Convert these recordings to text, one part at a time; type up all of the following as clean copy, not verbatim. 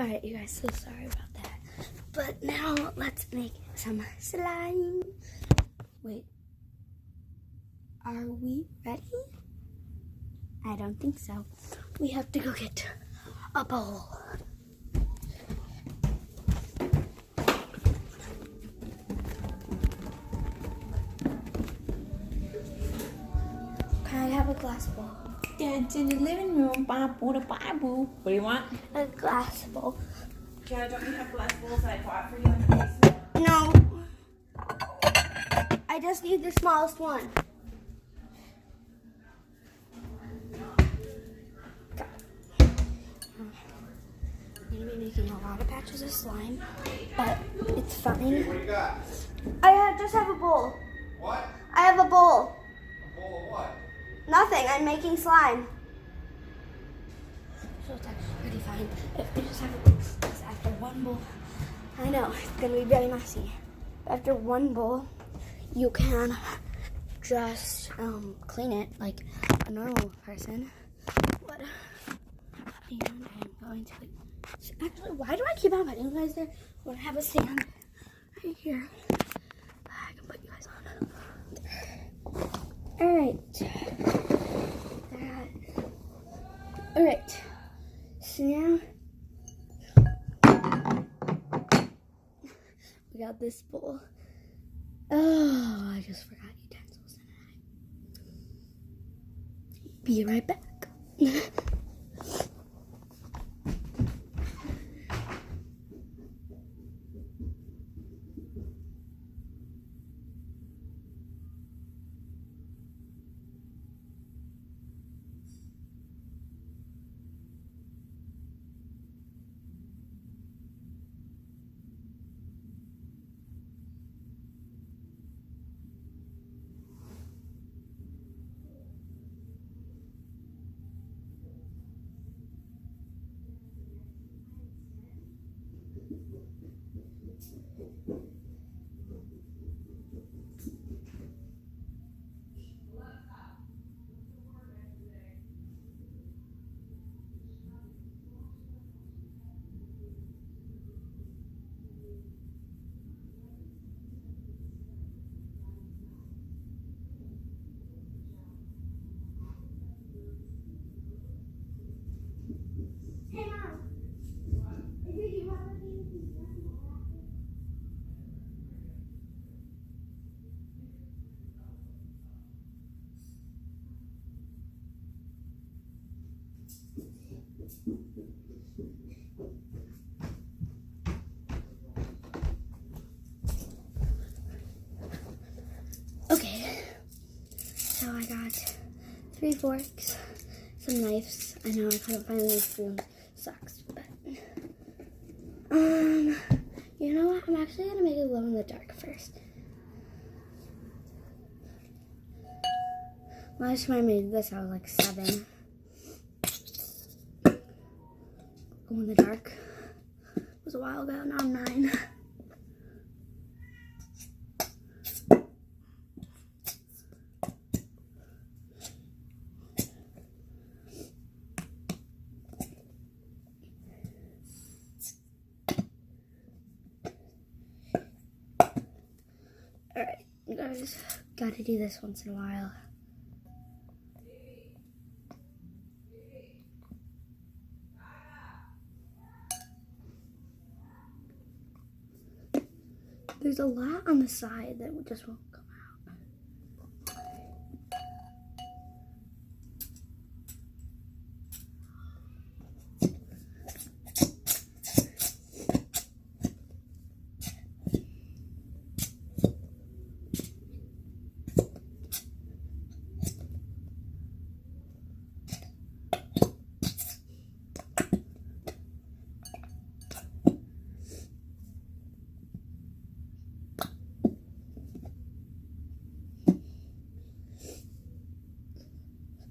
Alright, you guys, so sorry about that. But now let's make some slime. Wait. Are we ready? I don't think so. We have to go get a bowl. Can I have a glass bowl? Yeah, it's in the living room. What do you want? A glass bowl. Yeah, don't you have glass bowls I bought for you in the basement? No. I just need the smallest one. I'm going to be making a lot of batches of slime, but it's fine. What do you got? Just have a bowl. What? I have a bowl. A bowl of what? Nothing. I'm making slime. So it's actually pretty fine. If we just have a bowl, because after one bowl, I know it's going to be very messy. After one bowl, you can just clean it like a normal person would. And I'm going to actually, why do I keep on putting you guys there when I have a stand right here? I can put you guys on. Alright. Alright. So now we got this bowl. Oh, I just forgot utensils, didn't I? Be right back. Hey, Mom. Okay, so I got 3 forks, some knives. I know I couldn't find any spoons. Sucks, but you know what? I'm actually gonna make it glow in the dark first. Last time I made this, I was like 7. Glow in the dark. It was a while ago. Now I'm 9. Alright, you guys gotta do this once in a while. There's a lot on the side that just won't come out.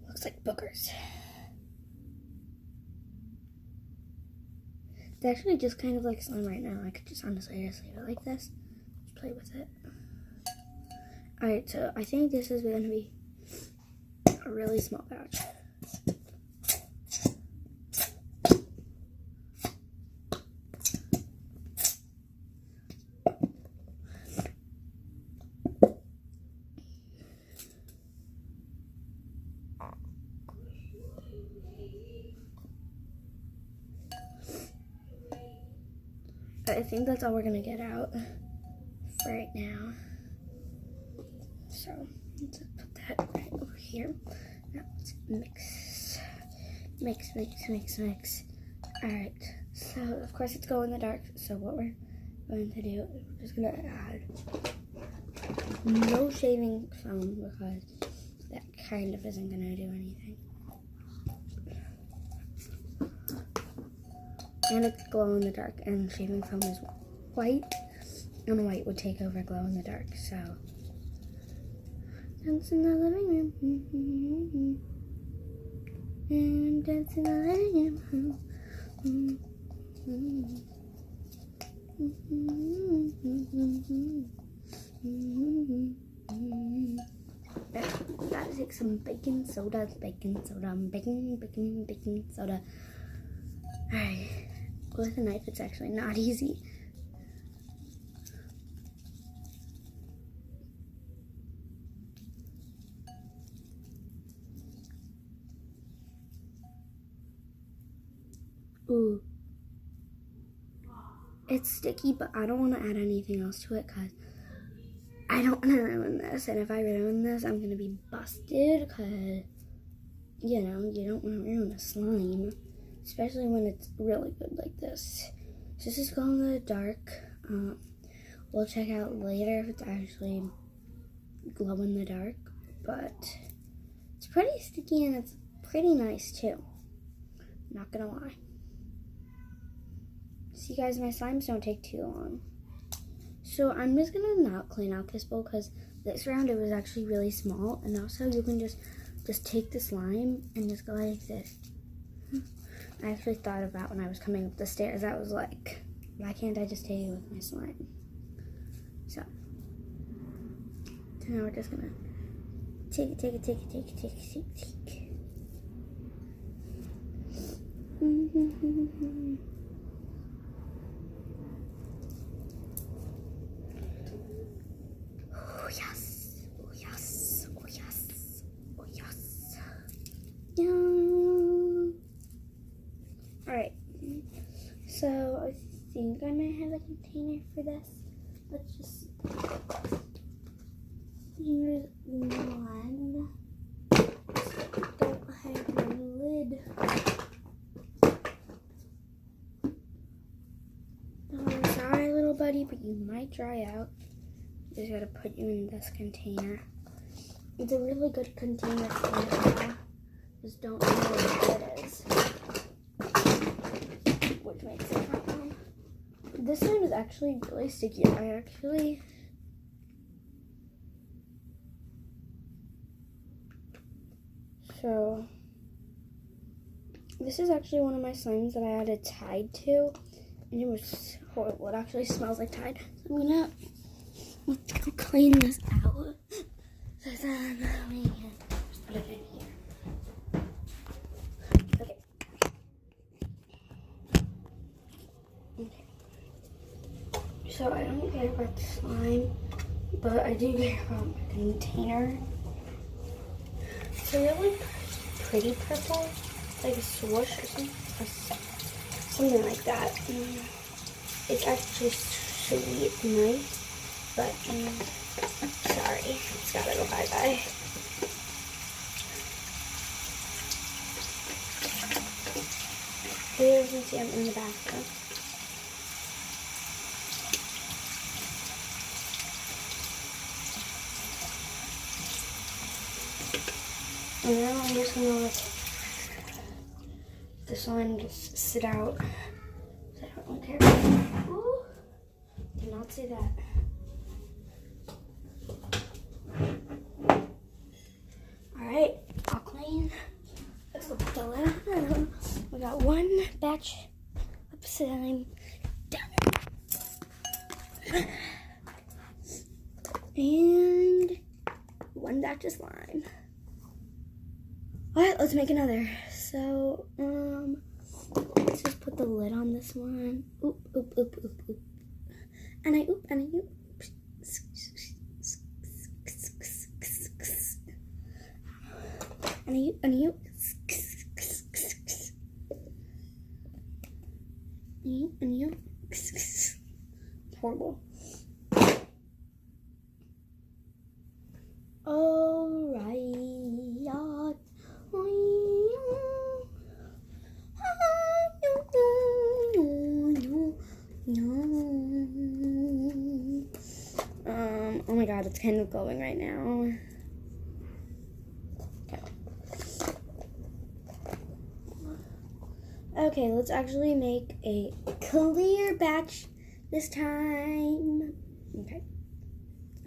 Looks like boogers. It's actually just kind of like slime right now. I could just honestly just leave it like this. Just play with it. Alright, so I think this is going to be a really small batch. I think that's all we're gonna get out for right now. So let's put that right over here. Now let's mix. All right. So of course it's glow in the dark. So what we're going to do is we're just gonna add no shaving foam because that kind of isn't gonna do anything. And it's glow in the dark, and shaving foam is white, and white would take over glow in the dark. So dance in the living room, and dance in the living room. Gotta take some baking soda. Baking soda. Alright, with a knife it's actually not easy. Ooh. It's sticky, but I don't want to add anything else to it because I don't want to ruin this. And if I ruin this, I'm going to be busted because, you know, you don't want to ruin a slime. Especially when it's really good like this. So this is glow in the dark. We'll check out later if it's actually glow in the dark. But it's pretty sticky and it's pretty nice too. Not gonna lie. See guys, my slimes don't take too long. So I'm just gonna not clean out this bowl because this round it was actually really small. And also you can just take the slime and just go like this. I actually thought about when I was coming up the stairs, I was like, why can't I just take it with my slime? So now we're just gonna take it. Oh yes. Yeah. Alright, so I think I might have a container for this. Let's just use one. Don't have a lid. I'm sorry, little buddy, but you might dry out. Just gotta put you in this container. It's a really good container for now. Just don't know what it is. Which makes it fun. This one is actually really sticky. So this is actually one of my slimes that I added Tide to, and it was horrible. It actually smells like Tide. So let's go clean this out. So then we can just put it in here. Okay. So I don't care about the slime, but I do care about my container. It's a really pretty purple, like a swoosh or something like that. It's actually sweet and nice, but sorry, it's gotta go bye-bye. Here you can see I'm in the bathroom. And now I'm just gonna let the slime just sit out. So I don't care. Ooh, did not see that. Alright, all clean. Let's look at the lid. We got one batch of slime done. And one batch of slime. Alright, let's make another. So, let's just put the lid on this one. Oop. And I oop. And I oop. And you. horrible. Alright. Oh my god, it's kind of glowing right now. Okay, let's actually make a clear batch this time. Okay,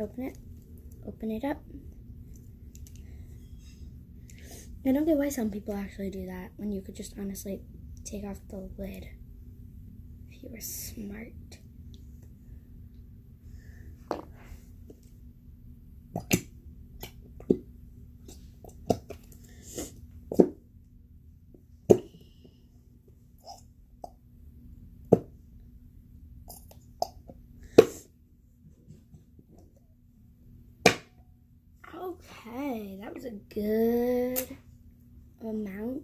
open it up. I don't get why some people actually do that when you could just honestly take off the lid if you were smart. Okay, that was a good amount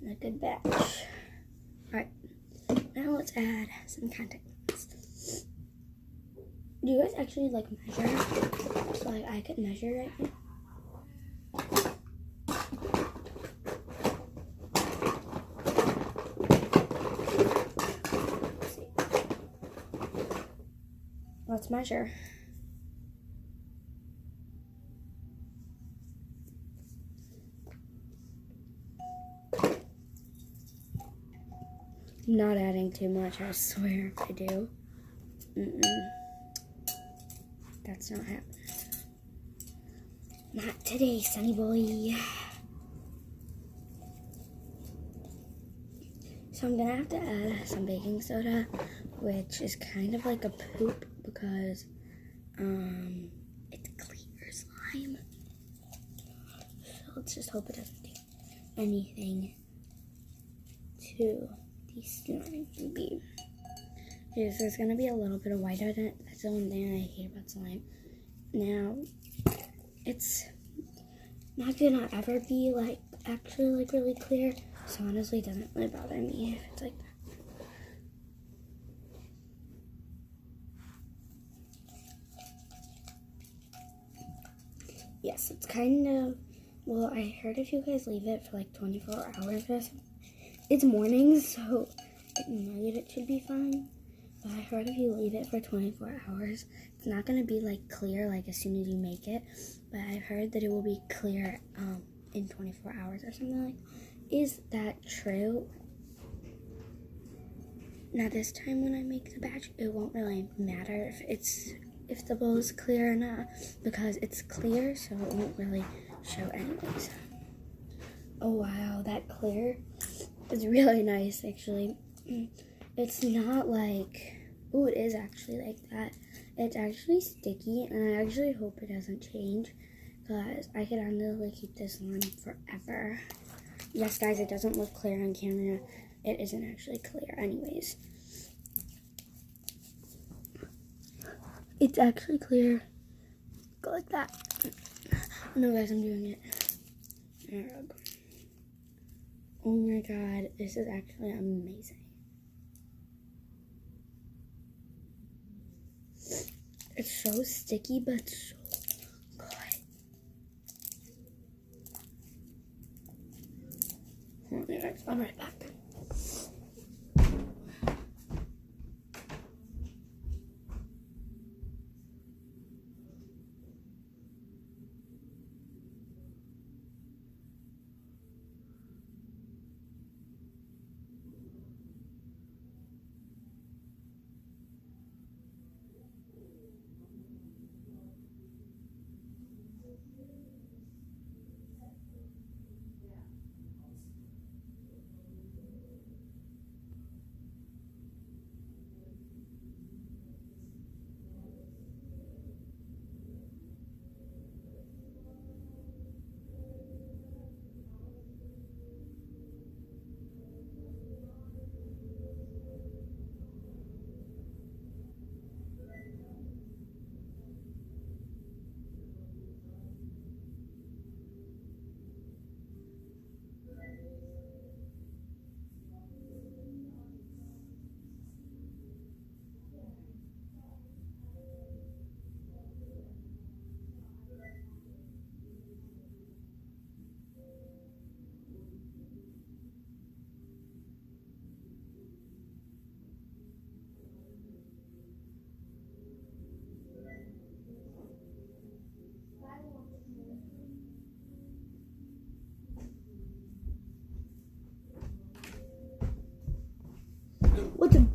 and a good batch. Alright, now let's add some contact lenses. Do you guys actually like measure? So like I could measure right now. Let's see. Let's measure. I'm not adding too much, I swear if I do. That's not happening. Not today, Sunny boy. So I'm gonna have to add some baking soda, which is kind of like a poop because it's clear slime. So let's just hope it doesn't do anything to the slime. Maybe. Okay, so there's gonna be a little bit of white on it. That's the one thing I hate about slime. Now, it's not gonna ever be like actually like really clear. So honestly, it doesn't really bother me if it's like that. Yes, it's kind of, well, I heard if you guys leave it for like 24 hours or something, it's morning, so at night it should be fine. But I heard if you leave it for 24 hours, it's not going to be like clear like as soon as you make it. But I heard that it will be clear in 24 hours or something like that. Is that true? Now this time when I make the batch, it won't really matter if the bowl is clear or not, because it's clear, so it won't really show anyways. Oh wow, that clear is really nice actually. It's not like, oh, it is actually like that. It's actually sticky, and I actually hope it doesn't change, because I could honestly keep this on forever. Yes, guys, it doesn't look clear on camera. It isn't actually clear anyways. It's actually clear. Go like that. No, guys, I'm doing it. There we go. Oh my god, this is actually amazing. It's so sticky, but so good. Hold on, guys, I'll be right back.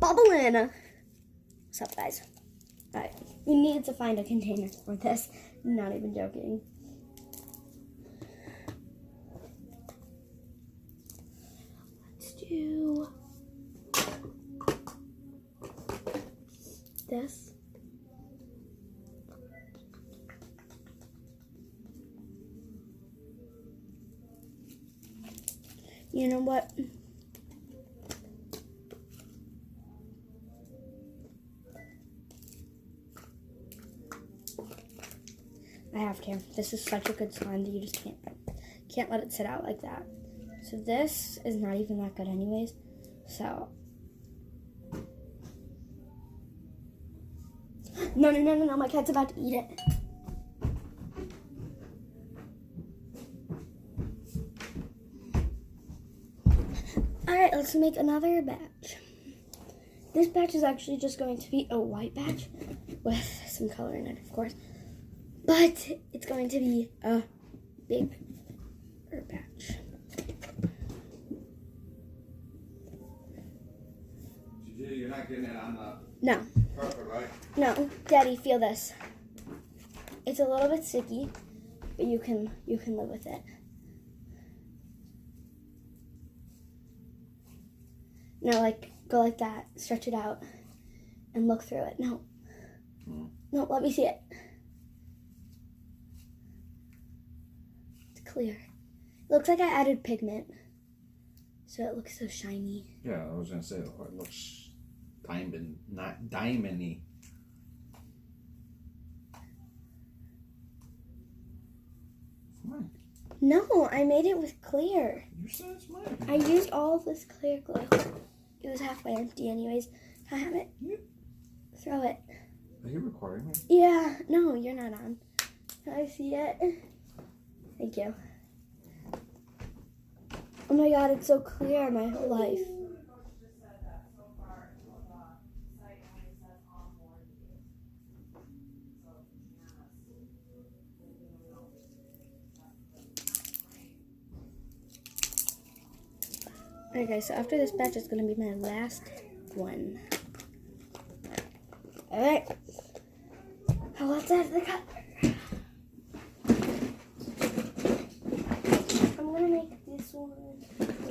bubbling. What's up, guys? Alright, we need to find a container for this. Not even joking. Let's do this. You know what? I have to. This is such a good slime that you just can't let it sit out like that. So this is not even that good anyways. So no, my cat's about to eat it. Alright, let's make another batch. This batch is actually just going to be a white batch with some color in it, of course. But it's going to be a big batch. You're not getting it on the No. carpet, right? No. Daddy, feel this. It's a little bit sticky, but you can live with it. No, like, go like that. Stretch it out and look through it. No. No, let me see it. It's clear. It looks like I added pigment, so it looks so shiny. Yeah, I was gonna say it looks diamond, not diamondy. It's mine. No, I made it with clear. You said it's mine. I used all of this clear glue. It was halfway empty anyways. Can I have it? Yeah. Throw it. Are you recording me? Yeah. No, you're not on. Can I see it? Thank you. Oh my god, it's so clear my whole life. Alright guys, so after this batch is going to be my last one. Alright. Now let's add the color. I'm going to make this one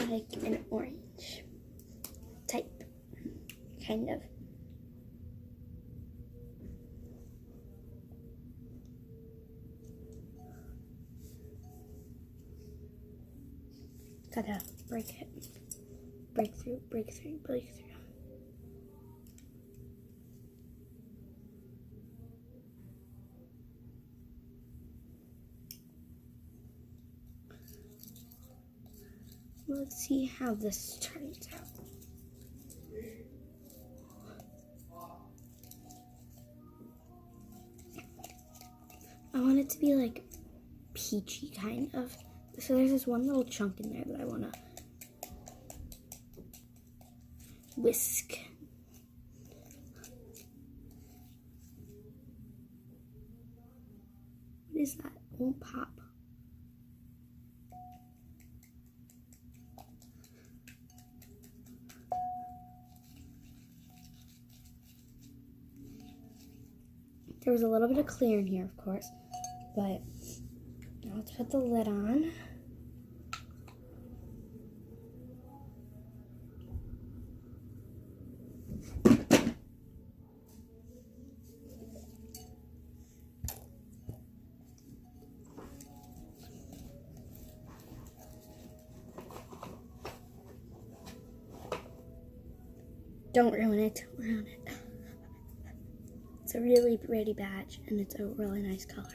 like an orange type. Kind of. Gotta break it. Breakthrough, breakthrough, breakthrough. Let's see how this turns out. I want it to be like peachy kind of. So there's this one little chunk in there that I want to whisk. What is that? It won't pop. There was a little bit of clear in here, of course, but now let's put the lid on. Don't ruin it. Don't ruin it. It's a really pretty batch, and it's a really nice color.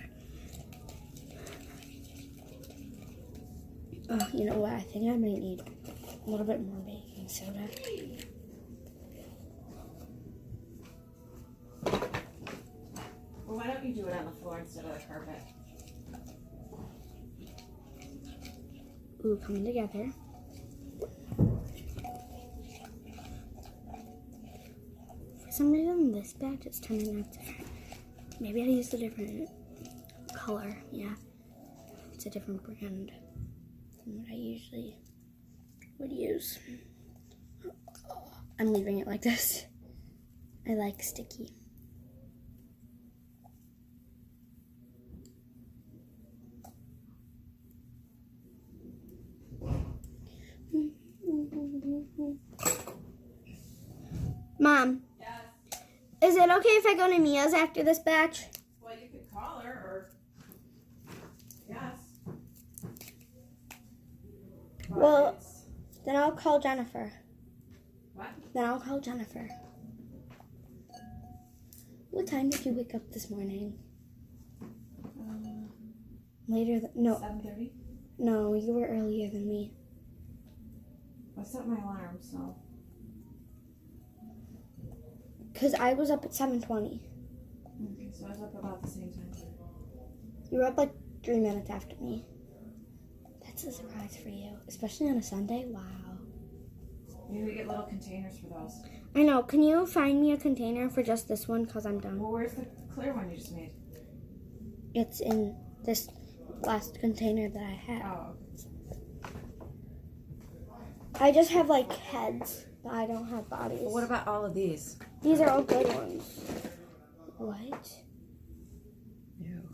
Oh, you know what? I think I might need a little bit more baking soda. Well, why don't you do it on the floor instead of the carpet? Ooh, coming together. For some reason, this batch is turning out different. Maybe I used a different color. Yeah, it's a different brand than what I usually would use. I'm leaving it like this. I like sticky. Mom. Yes. Is it okay if I go to Mia's after this batch? Well, you could call her or. Yes. But Well- it's- Then I'll call Jennifer. What? Then I'll call Jennifer. What time did you wake up this morning? Later no, 7:30. no, you were earlier than me. I set my alarm, so. Because I was up at 7:20. Okay, so I was up about the same time. You were up like 3 minutes after me. That's a surprise for you. Especially on a Sunday. Wow. You need to get little containers for those. I know. Can you find me a container for just this one? Because I'm done. Well, where's the clear one you just made? It's in this last container that I had. Oh, I just have like heads, but I don't have bodies. well, what about all of these? These are all good ones. What? Ew.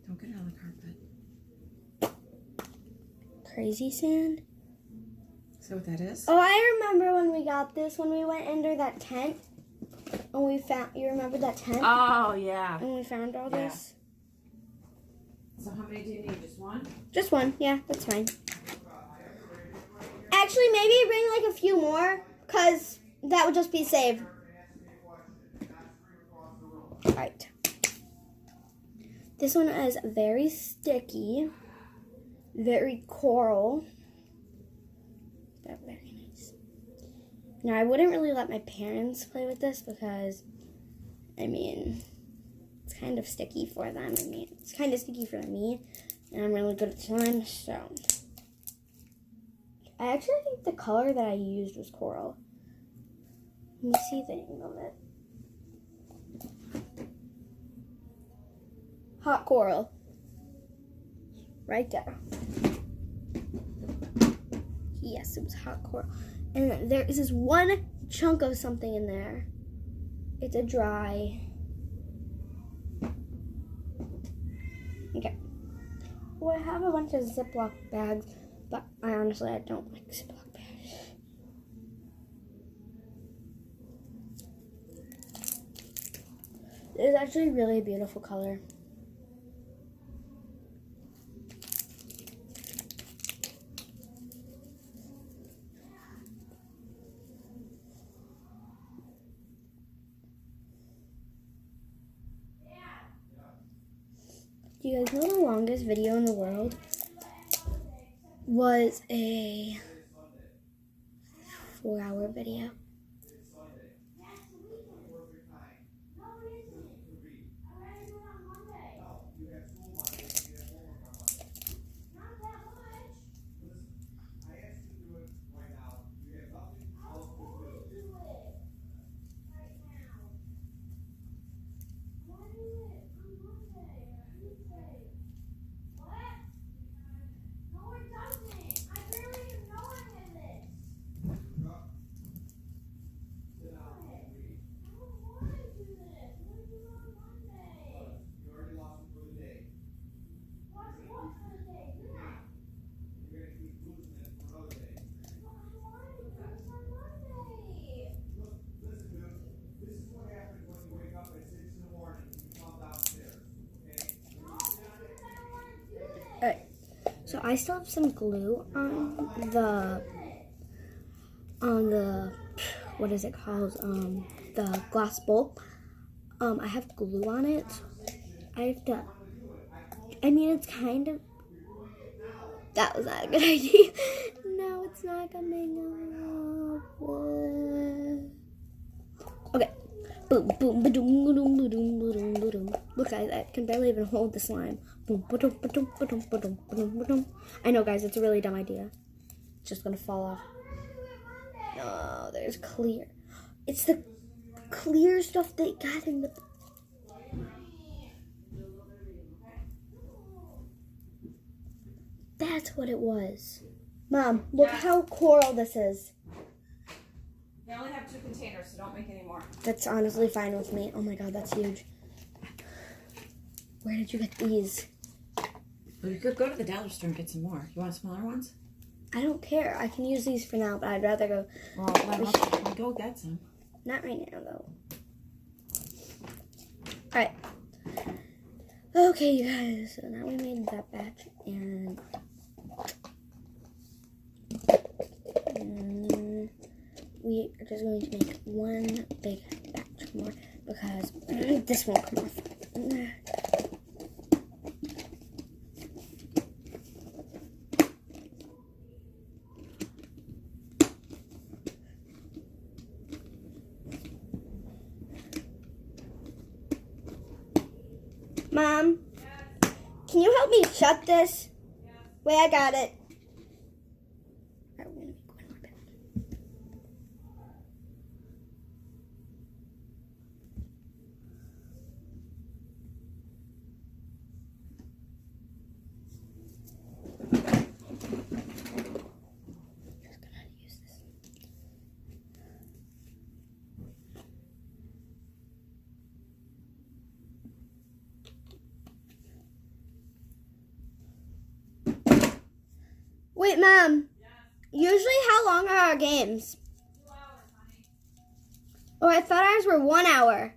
Don't get it on the carpet. Crazy sand? Is that what that is? Oh, I remember when we got this, when we went under that tent. And we found, you remember that tent? Oh, yeah. And we found all Yeah. this? So how many do you need? Just one? Just one, yeah, that's fine. Actually, maybe bring like a few more, because that would just be saved. Right. This one is very sticky, very coral, but very nice. Now, I wouldn't really let my parents play with this because, I mean, it's kind of sticky for them. I mean, it's kind of sticky for me, and I'm really good at slime, so. I actually think the color that I used was coral. Let me see the name of it. Hot coral. Right there. Yes, it was hot coral. And there is this one chunk of something in there. It's a dry. Okay. Well, I have a bunch of Ziploc bags, but I honestly don't like Ziploc bags. It's actually really a beautiful color. Do you guys know the longest video in the world was a 4-hour video? So I still have some glue on the what is it called? The glass bowl. I have glue on it. I have to. I mean, it's kind of. That was not a good idea. No, it's not coming off. Okay. Boom, boom, ba-doom, ba-doom, ba-doom, ba-doom, ba-doom. Look, guys, I can barely even hold the slime. Boom, ba-doom, ba-doom, ba-doom, ba-doom, ba-doom, ba-doom. I know, guys, it's a really dumb idea. It's just gonna fall off. No, there's clear. It's the clear stuff they got in the... That's what it was. Mom, look how coral this is. They only have so don't make any more. That's honestly fine with me. Oh my god, that's huge. Where did you get these? Well, you could go to the dollar store and get some more. You want smaller ones? I don't care. I can use these for now, but I'd rather go. Well, then go get some. Not right now, though. Alright. Okay, you guys. So now we made that batch, and we are just going to make one big batch more because this won't come off. Mom, can you help me shut this? Wait, I got it. Alright, we're gonna make one more batch. Just gonna use this. Wait, Mom. Usually, how long are our games? 2 hours, honey. Oh, I thought ours were 1 hour.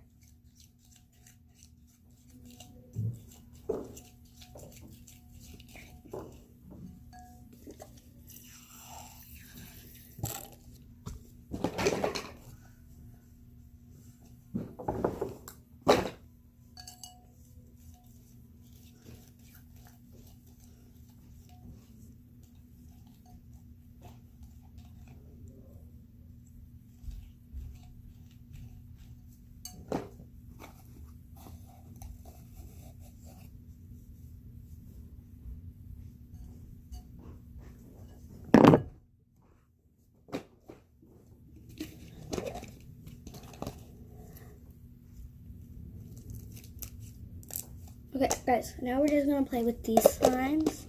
Okay, guys, now we're just gonna play with these slimes.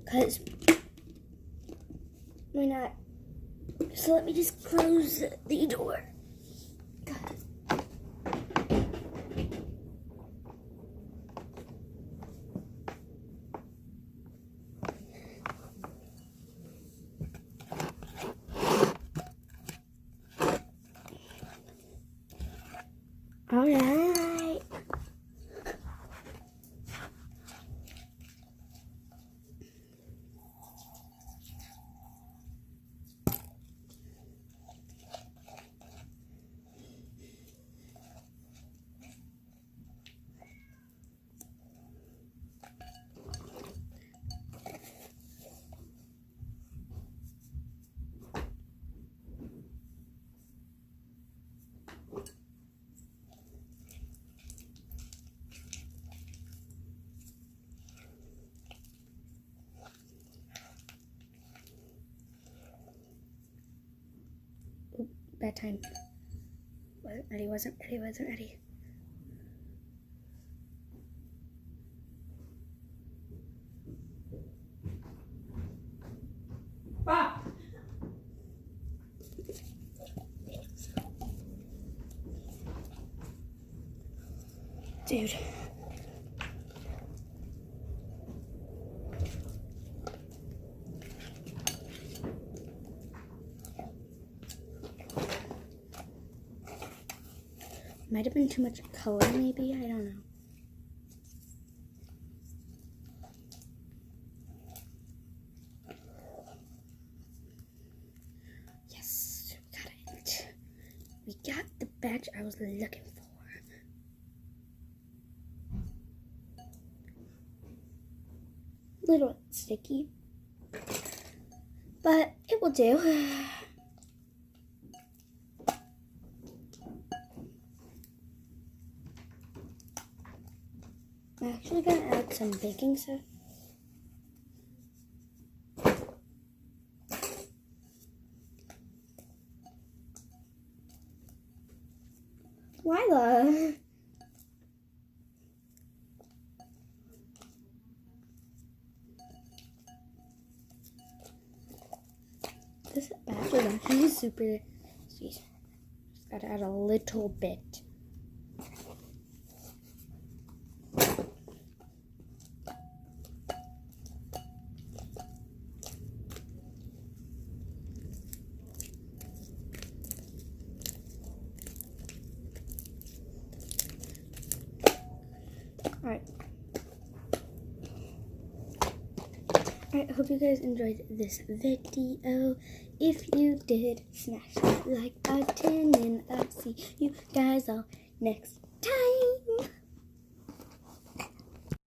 Because why not? So let me just close the door. God. All right. Bad time. Wasn't ready. Bob! Dude. Might have been too much color, maybe. I don't know. Yes, we got it. We got the batch I was looking for. Little sticky, but it will do. I'm actually gonna add some baking soda. Lila. This batch is actually super sweet. Just Gotta add a little bit. Alright. I hope you guys enjoyed this video. If you did, smash that like button and I'll see you guys all next time.